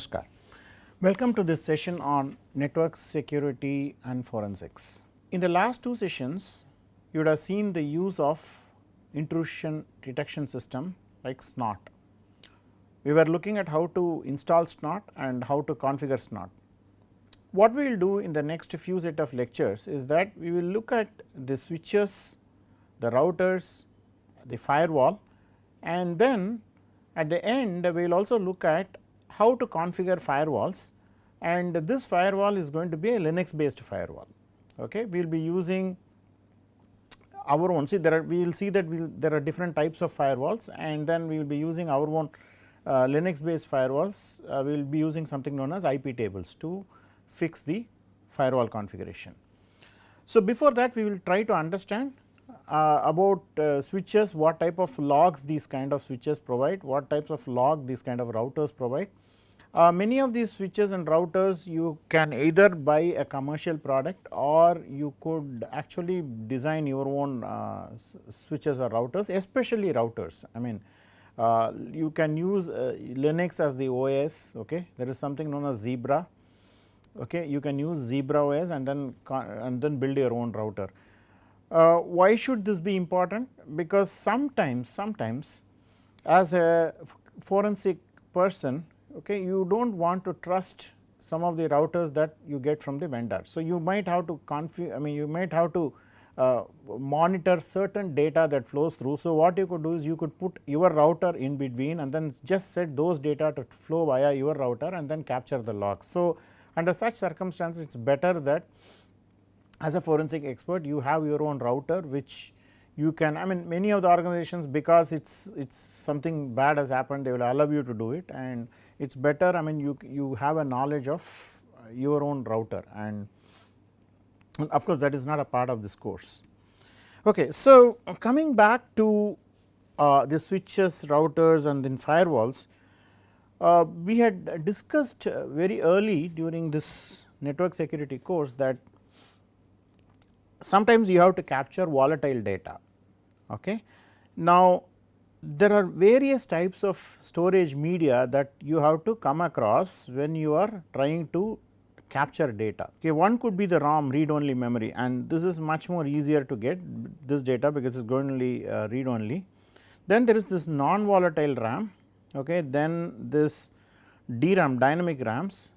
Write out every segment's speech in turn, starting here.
Namaskar. Welcome to this session on network security and forensics. In the last two sessions, you would have seen the use of intrusion detection system like SNOT. We were looking at how to install SNOT and how to configure SNOT. What we will do in the next few set of lectures is that we will look at the switches, the routers, the firewall, and then at the end we will also look at how to configure firewalls, and this firewall is going to be a Linux based firewall. Okay. We will be using our own, see we will see that there are different types of firewalls, and then we will be using our own Linux based firewalls. We will be using something known as IP tables to fix the firewall configuration. So, before that we will try to understand about switches, what type of logs these kind of switches provide, what types of log these kind of routers provide. Many of these switches and routers you can either buy a commercial product, or you could actually design your own switches or routers, especially routers. I mean, you can use Linux as the OS. Okay. There is something known as Zebra. Okay. You can use Zebra OS and then build your own router. Why should this be important? Because sometimes as a forensic person, okay, you do not want to trust some of the routers that you get from the vendor. So, you might have to you might have to monitor certain data that flows through. So, what you could do is you could put your router in between and then just set those data to flow via your router and then capture the logs. So, under such circumstances it is better that as a forensic expert you have your own router, which you can, many of the organizations, because it's something bad has happened, they will allow you to do it, and it is better, you have a knowledge of your own router, and of course that is not a part of this course. Okay. So, coming back to the switches, routers and then firewalls, we had discussed very early during this network security course that sometimes you have to capture volatile data. Okay. Now, there are various types of storage media that you have to come across when you are trying to capture data. Okay. One could be the ROM, read only memory, and this is much more easier to get this data because it is going to read only. Then there is this non volatile RAM, okay. Then this DRAM, dynamic RAMs,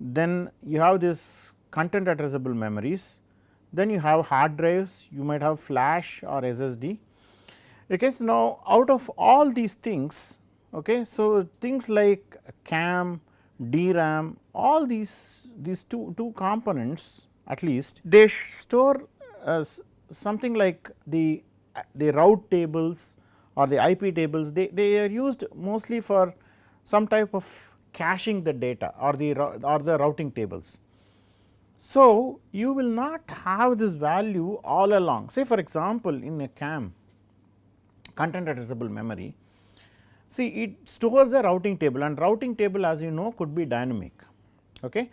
then you have this content addressable memories, then you have hard drives, you might have flash or SSD. Okay. So, now out of all these things, okay, so things like CAM, DRAM, all these two components, at least they store something like the route tables or the IP tables. They are used mostly for some type of caching the data or the routing tables. So, you will not have this value all along. Say for example, in a CAM, content addressable memory, see it stores a routing table, and routing table, as you know, could be dynamic. Okay.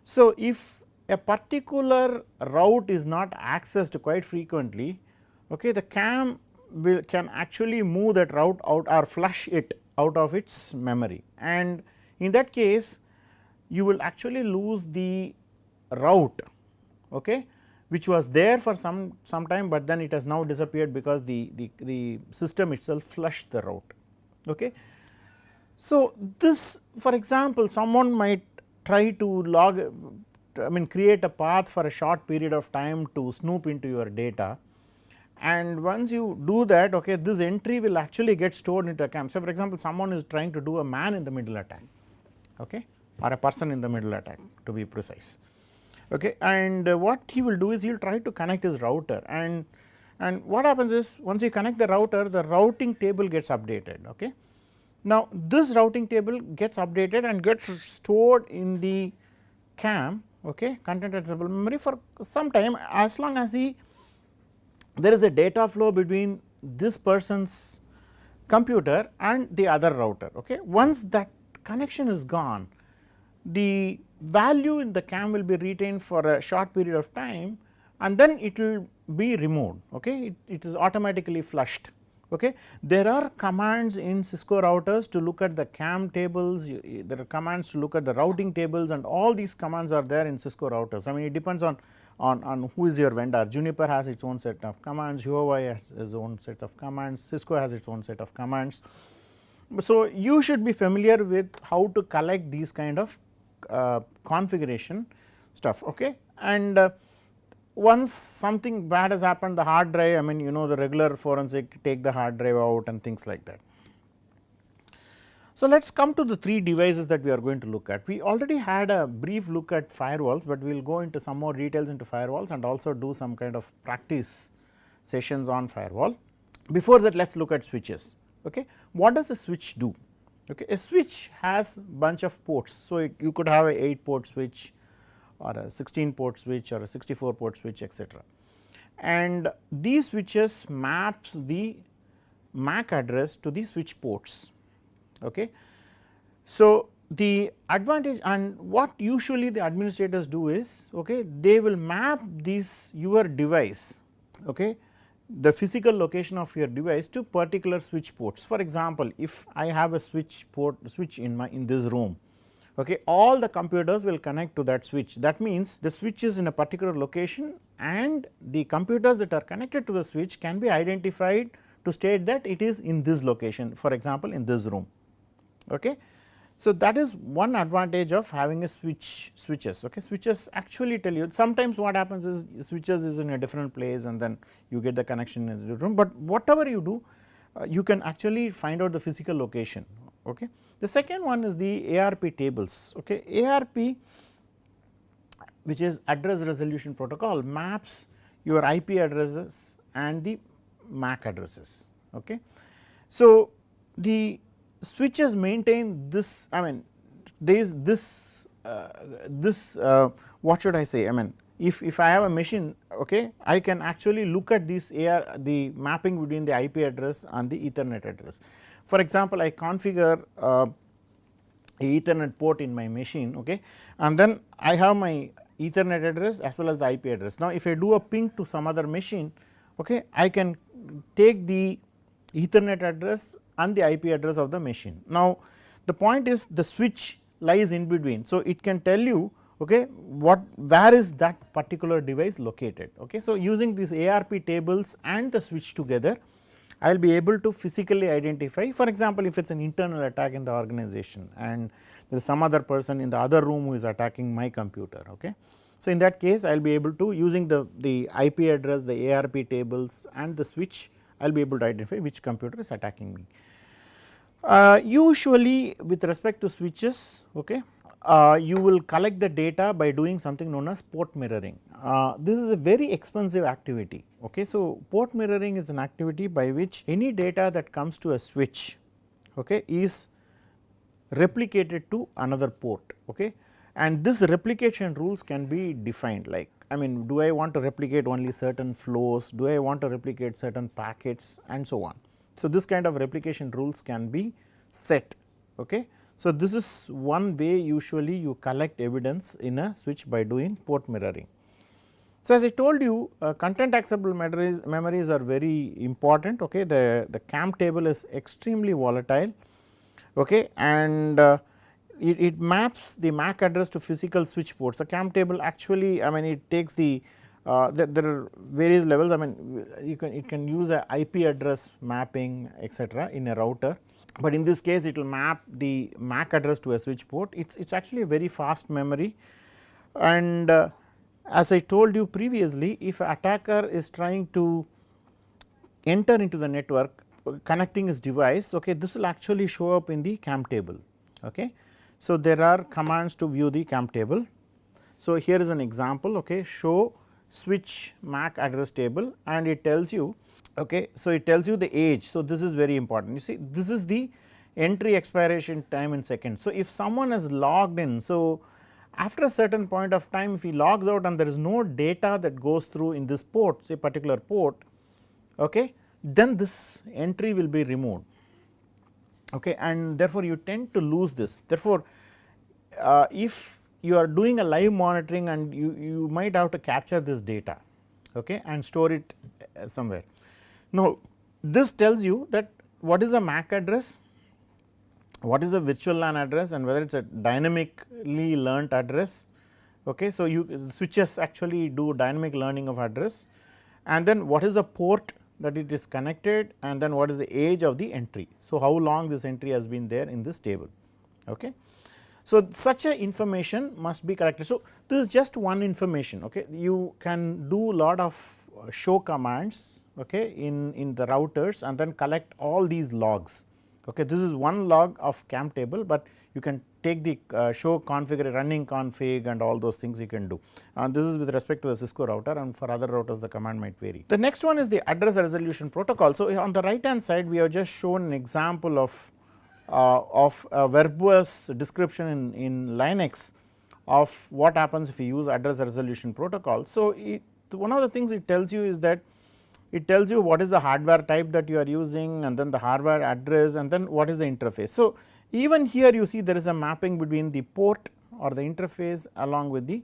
So, if a particular route is not accessed quite frequently, okay, the CAM can actually move that route out or flush it out of its memory, and in that case you will actually lose the route, okay, which was there for some time, but then it has now disappeared because the system itself flushed the route. Okay. So, this, for example, someone might try to create a path for a short period of time to snoop into your data, and once you do that, okay, this entry will actually get stored into a CAM. So, for example, someone is trying to do a man in the middle attack, okay, or a person in the middle attack to be precise. Okay. And what he will do is he will try to connect his router, and what happens is once you connect the router, the routing table gets updated. Okay. Now, this routing table gets updated and gets stored in the CAM, okay, content addressable memory, for some time, as long as there is a data flow between this person's computer and the other router. Okay. Once that connection is gone, the value in the CAM will be retained for a short period of time, and then it will be removed. Okay. It is automatically flushed. Okay. There are commands in Cisco routers to look at the CAM tables, there are commands to look at the routing tables, and all these commands are there in Cisco routers. I mean, it depends on who is your vendor. Juniper has its own set of commands, Huawei has its own set of commands, Cisco has its own set of commands. So, you should be familiar with how to collect these kind of configuration stuff. Okay. And once something bad has happened, the hard drive, I mean, you know, the regular forensic take the hard drive out and things like that. So, let us come to the 3 devices that we are going to look at. We already had a brief look at firewalls, but we will go into some more details into firewalls and also do some kind of practice sessions on firewall. Before that, let us look at switches. Okay. What does a switch do? Okay. A switch has bunch of ports. So, you could have a 8 port switch or a 16 port switch or a 64 port switch, etc. And these switches maps the MAC address to the switch ports. Okay. So, the advantage and what usually the administrators do is, okay, they will map this your device, okay, the physical location of your device to particular switch ports. For example, if I have a switch in this room, okay, all the computers will connect to that switch. That means, the switch is in a particular location and the computers that are connected to the switch can be identified to state that it is in this location, for example, in this room. Okay. So, that is one advantage of having a switches. Okay. Switches actually tell you, sometimes what happens is switches is in a different place and then you get the connection in the room, but whatever you do, you can actually find out the physical location. Okay. The second one is the ARP tables. Okay. ARP, which is address resolution protocol, maps your IP addresses and the MAC addresses. Okay. So, the switches maintain this, I mean, there is this what should I say, I mean, if I have a machine, okay, I can actually look at this the mapping between the IP address and the Ethernet address. For example, I configure a Ethernet port in my machine, okay, and then I have my Ethernet address as well as the IP address. Now, if I do a ping to some other machine, okay, I can take the Ethernet address and the IP address of the machine. Now, the point is the switch lies in between. So, it can tell you, okay, where is that particular device located. Okay. So, using these ARP tables and the switch together, I will be able to physically identify, for example, if it is an internal attack in the organization and there is some other person in the other room who is attacking my computer. Okay. So, in that case, I will be able to, using the IP address, the ARP tables and the switch, I will be able to identify which computer is attacking me. Usually with respect to switches, okay, you will collect the data by doing something known as port mirroring. This is a very expensive activity. Okay. So, port mirroring is an activity by which any data that comes to a switch, okay, is replicated to another port. Okay. And this replication rules can be defined, like, I mean, do I want to replicate only certain flows, do I want to replicate certain packets and so on. So, this kind of replication rules can be set. Okay. So, this is one way usually you collect evidence in a switch by doing port mirroring. So, as I told you, content accessible memories are very important. Okay. The CAM table is extremely volatile, okay, and it maps the MAC address to physical switch ports. The CAM table actually, I mean, it takes there are various levels. I mean, it can use a IP address mapping, etc., in a router, but in this case it will map the MAC address to a switch port. It's actually a very fast memory, and as I told you previously, if an attacker is trying to enter into the network connecting his device, okay, this will actually show up in the CAM table. Okay. So, there are commands to view the CAM table. So, here is an example, okay, show switch MAC address table, and it tells you, okay, so it tells you the age. So, this is very important. You see, this is the entry expiration time in seconds. So, if someone is logged in, so after a certain point of time, if he logs out and there is no data that goes through in this port, say particular port, okay, then this entry will be removed. Okay, and therefore, you tend to lose this. Therefore, if you are doing a live monitoring and you might have to capture this data, okay, and store it somewhere. Now, this tells you that what is a MAC address, what is a virtual LAN address, and whether it is a dynamically learnt address. Okay. So, you switches actually do dynamic learning of address, and then what is the port that it is connected, and then what is the age of the entry. So, how long this entry has been there in this table. Okay. So, such a information must be collected. So, this is just one information. Okay. You can do lot of show commands, okay, in the routers, and then collect all these logs. Okay. This is one log of CAM table, but you can take the show configure running config and all those things you can do, and this is with respect to the Cisco router, and for other routers the command might vary. The next one is the address resolution protocol. So, on the right hand side we have just shown an example of a verbose description in Linux of what happens if you use address resolution protocol. So, one of the things it tells you is that it tells you what is the hardware type that you are using, and then the hardware address, and then what is the interface. So, even here you see there is a mapping between the port or the interface along with the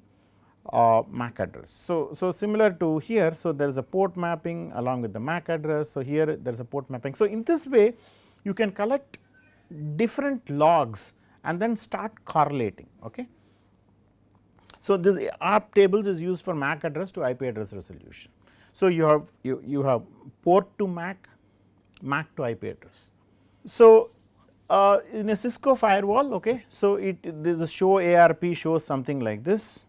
MAC address. So, similar to here, so there is a port mapping along with the MAC address. So, here there is a port mapping. So, in this way you can collect different logs and then start correlating. Okay. So, this ARP tables is used for MAC address to IP address resolution. So, you have port to MAC, MAC to IP address. So, in a Cisco firewall, okay, so the show ARP shows something like this.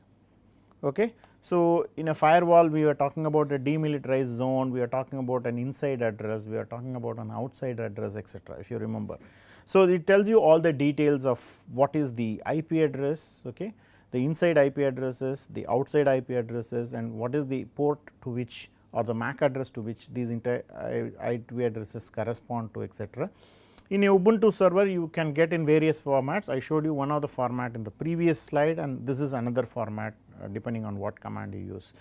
Okay. So, in a firewall we are talking about a demilitarized zone, we are talking about an inside address, we are talking about an outside address, etc., if you remember. So, it tells you all the details of what is the IP address, okay, the inside IP addresses, the outside IP addresses, and what is the port to which, or the MAC address to which these IP addresses correspond to, etc. In a Ubuntu server you can get in various formats. I showed you one of the format in the previous slide, and this is another format depending on what command you use.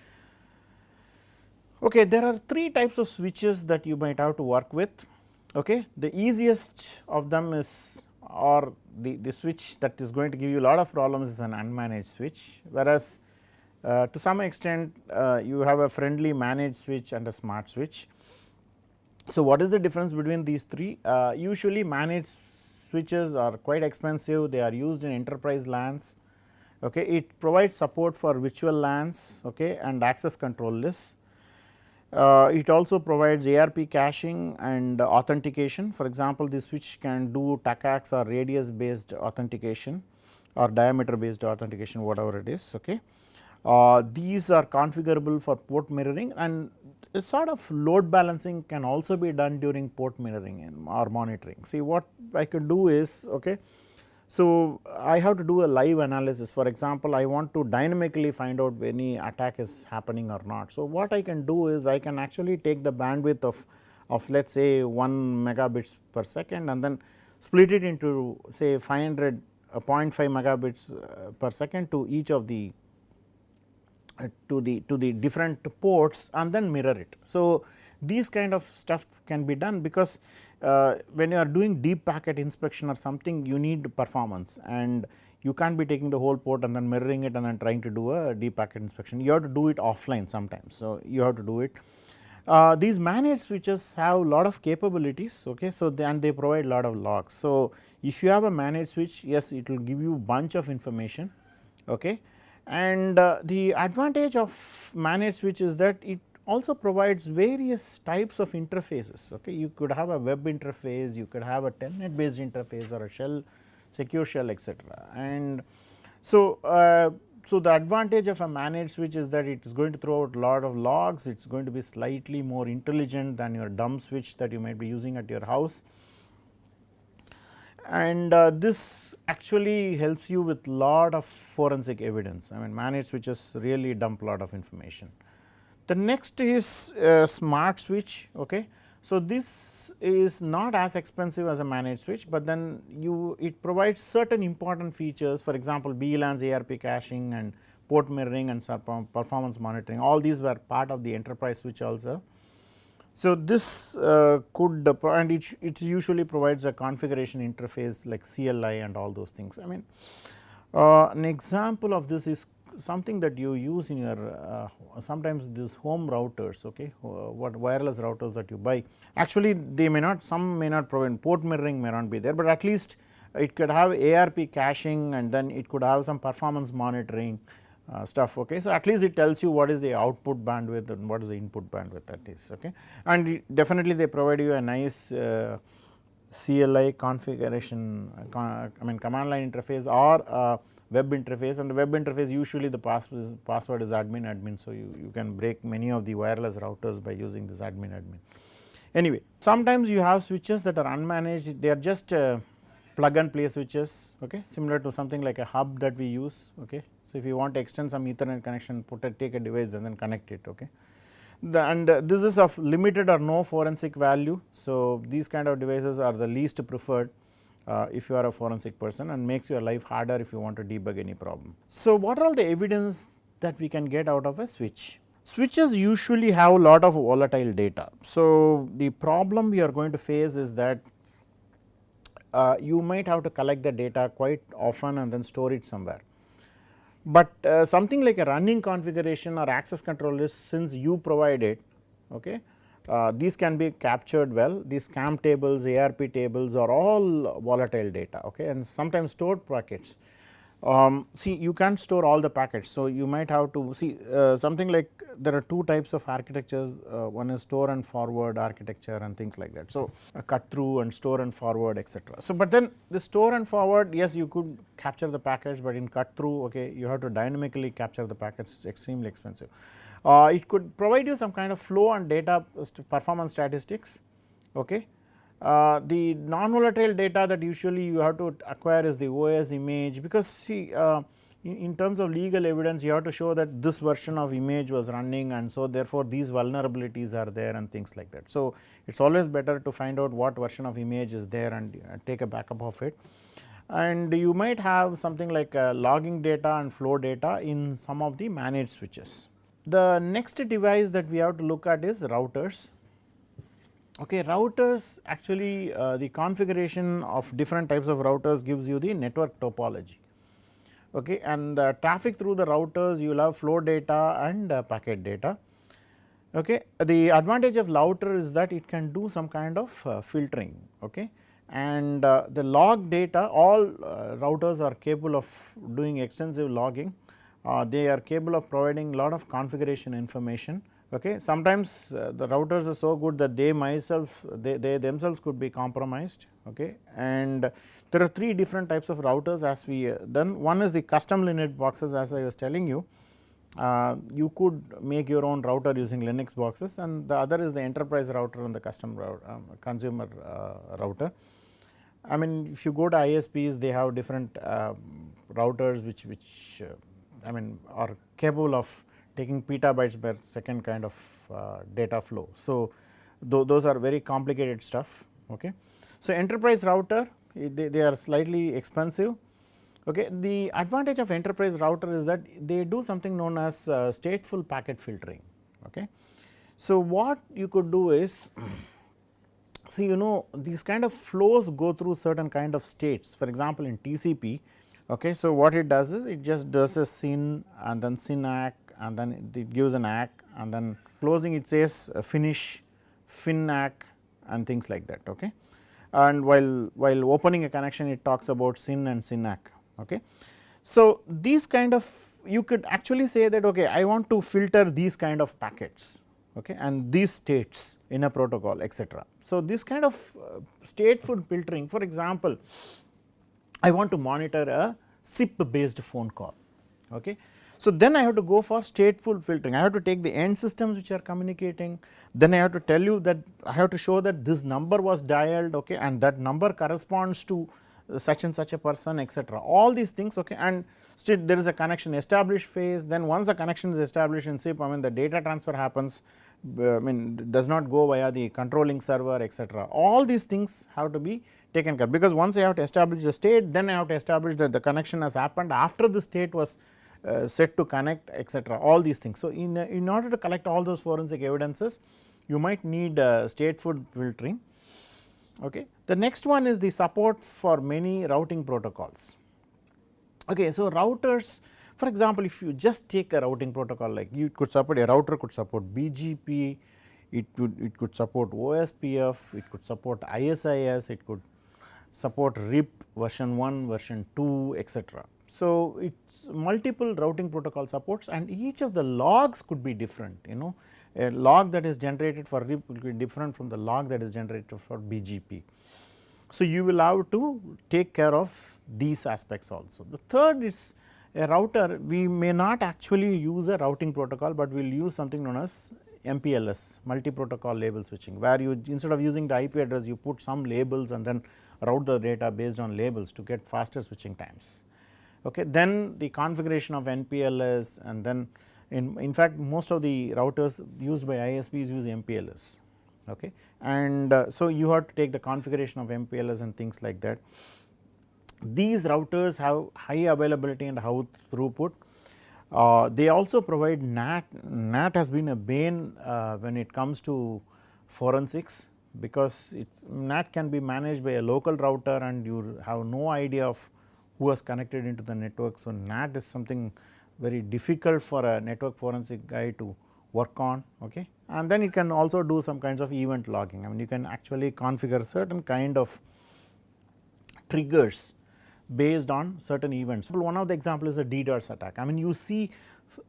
Okay, there are three types of switches that you might have to work with. Okay. The easiest of them is, or the switch that is going to give you a lot of problems, is an unmanaged switch, whereas to some extent you have a friendly managed switch and a smart switch. So, what is the difference between these three? Usually managed switches are quite expensive, they are used in enterprise LANs. Okay. It provides support for virtual LANs, okay, and access control lists. It also provides ARP caching and authentication. For example, the switch can do TACACS or radius based authentication or diameter based authentication, whatever it is. Okay. These are configurable for port mirroring, and a sort of load balancing can also be done during port mirroring or monitoring. See, what I can do is, okay, so I have to do a live analysis. For example, I want to dynamically find out when any attack is happening or not. So, what I can do is I can actually take the bandwidth of let us say 1 megabits per second, and then split it into say 500 0.5 megabits per second to each of the to the different ports, and then mirror it. So, these kind of stuff can be done because when you are doing deep packet inspection or something, you need performance, and you can't be taking the whole port and then mirroring it and then trying to do a deep packet inspection. You have to do it offline sometimes. So, you have to do it. These managed switches have a lot of capabilities, okay, so and they provide a lot of logs. So, if you have a managed switch, yes, it will give you bunch of information, okay. And the advantage of managed switch is that it also provides various types of interfaces. Okay. You could have a web interface, you could have a telnet based interface or a shell, secure shell, etc. And so, so the advantage of a managed switch is that it is going to throw out a lot of logs, it is going to be slightly more intelligent than your dumb switch that you might be using at your house. And this actually helps you with lot of forensic evidence. I mean, managed switches really dump lot of information. The next is smart switch. Okay. So, this is not as expensive as a managed switch, but then it provides certain important features. For example, VLANs, ARP caching, and port mirroring and performance monitoring, all these were part of the enterprise switch also. So, this could and it usually provides a configuration interface like CLI and all those things. I mean, an example of this is something that you use in your sometimes these home routers, okay, what wireless routers that you buy, actually they may not, some may not provide port mirroring, may not be there, but at least it could have ARP caching, and then it could have some performance monitoring stuff, okay. So, at least it tells you what is the output bandwidth and what is the input bandwidth that is, okay. And definitely they provide you a nice CLI configuration, I mean command line interface or web interface, and the web interface usually the password is admin. So, you can break many of the wireless routers by using this admin. Anyway, sometimes you have switches that are unmanaged, they are just plug and play switches, okay, similar to something like a hub that we use, okay. So, if you want to extend some Ethernet connection, take a device and then connect it, okay. This is of limited or no forensic value. So, these kind of devices are the least preferred if you are a forensic person, and makes your life harder if you want to debug any problem. So, what are all the evidence that we can get out of a switch? Switches usually have a lot of volatile data. So, the problem we are going to face is that you might have to collect the data quite often and then store it somewhere. But something like a running configuration or access control list, since you provide it, okay, these can be captured well. These CAM tables, ARP tables are all volatile data, okay, and sometimes stored packets. See, you can't store all the packets. So, you might have to see something like there are two types of architectures, one is store and forward architecture and things like that. So, cut through and store and forward, etc. So, but then the store and forward, yes, you could capture the packets, but in cut through, okay, you have to dynamically capture the packets, it is extremely expensive. It could provide you some kind of flow and data performance statistics, okay. The non-volatile data that usually you have to acquire is the OS image, because see in terms of legal evidence you have to show that this version of image was running, and so therefore, these vulnerabilities are there and things like that. So, it is always better to find out what version of image is there and take a backup of it. And you might have something like logging data and flow data in some of the managed switches. The next device that we have to look at is routers. Okay, routers actually the configuration of different types of routers gives you the network topology, okay, and the traffic through the routers you will have flow data and packet data. Okay. The advantage of router is that it can do some kind of filtering, okay, and the log data, all routers are capable of doing extensive logging. They are capable of providing lot of configuration information. Okay. Sometimes the routers are so good that they themselves could be compromised, okay. And there are three different types of routers as we done. One is the custom Linux boxes, as I was telling you. You could make your own router using Linux boxes, and the other is the enterprise router and the custom consumer router. I mean, if you go to ISPs, they have different routers which I mean are capable of taking petabytes per second kind of data flow. So, those are very complicated stuff, okay. So, enterprise router, they are slightly expensive, okay. The advantage of enterprise router is that they do something known as stateful packet filtering, okay. So, what you could do is, so you know these kind of flows go through certain kind of states. For example, in TCP, okay. So, what it does is it just does a SYN and then SYN-ACK, and then it gives an ACK, and then closing it says finish, FIN-ACK and things like that, okay. And while opening a connection, it talks about SYN and SYN-ACK, okay. So, these kind of, you could actually say that, okay, I want to filter these kind of packets, okay, and these states in a protocol, etc. So, this kind of stateful filtering, for example, I want to monitor a SIP based phone call, okay. So, then I have to go for stateful filtering. I have to take the end systems which are communicating, then I have to tell you that I have to show that this number was dialed, okay, and that number corresponds to such and such a person, etc. All these things, okay, and still there is a connection established phase. Then once the connection is established in SIP, I mean the data transfer happens, I mean does not go via the controlling server, etc. All these things have to be taken care, because once I have to establish the state, then I have to establish that the connection has happened after the state was set to connect, etc. all these things. So, in order to collect all those forensic evidences, you might need stateful filtering, okay. The next one is the support for many routing protocols, okay. So, routers, For example, if you just take a routing protocol, like you could support, a router could support BGP, it could support OSPF, it could support ISIS, it could support RIP version 1, version 2, etc. So, it is multiple routing protocol supports, and each of the logs could be different, you know, a log that is generated for RIP will be different from the log that is generated for BGP. So, you will have to take care of these aspects also. The third is a router, we may not actually use a routing protocol, but we will use something known as MPLS, multi protocol label switching, where you, instead of using the IP address, you put some labels and then route the data based on labels to get faster switching times. Okay. Then the configuration of NPLS, and then in fact, most of the routers used by ISPs use MPLS. Okay. And so, you have to take the configuration of MPLS and things like that. These routers have high availability and high throughput. They also provide NAT. NAT has been a bane when it comes to forensics, because NAT can be managed by a local router and you have no idea of who was connected into the network. So, NAT is something very difficult for a network forensic guy to work on. Okay. And then it can also do some kinds of event logging. I mean, you can actually configure certain kind of triggers based on certain events. One of the examples is a DDoS attack. I mean, you see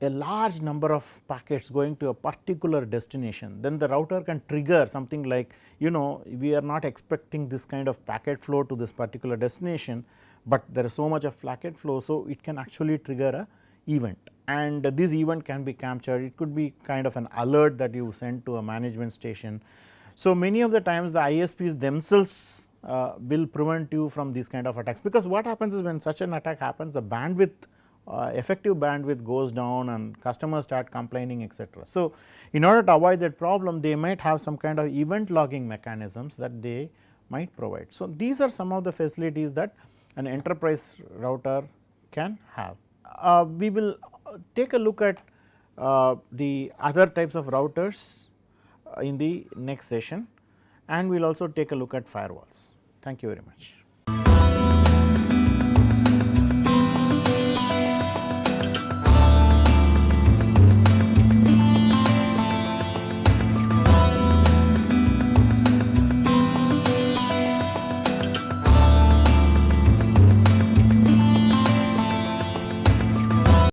a large number of packets going to a particular destination, then the router can trigger something like, you know, we are not expecting this kind of packet flow to this particular destination, but there is so much of packet flow. So, it can actually trigger a event, and this event can be captured. It could be kind of an alert that you send to a management station. So, many of the times the ISPs themselves will prevent you from these kind of attacks, because what happens is when such an attack happens, the bandwidth, effective bandwidth goes down and customers start complaining, etc. So, in order to avoid that problem, they might have some kind of event logging mechanisms that they might provide. So, these are some of the facilities that an enterprise router can have. We will take a look at the other types of routers in the next session, and we will also take a look at firewalls. Thank you very much.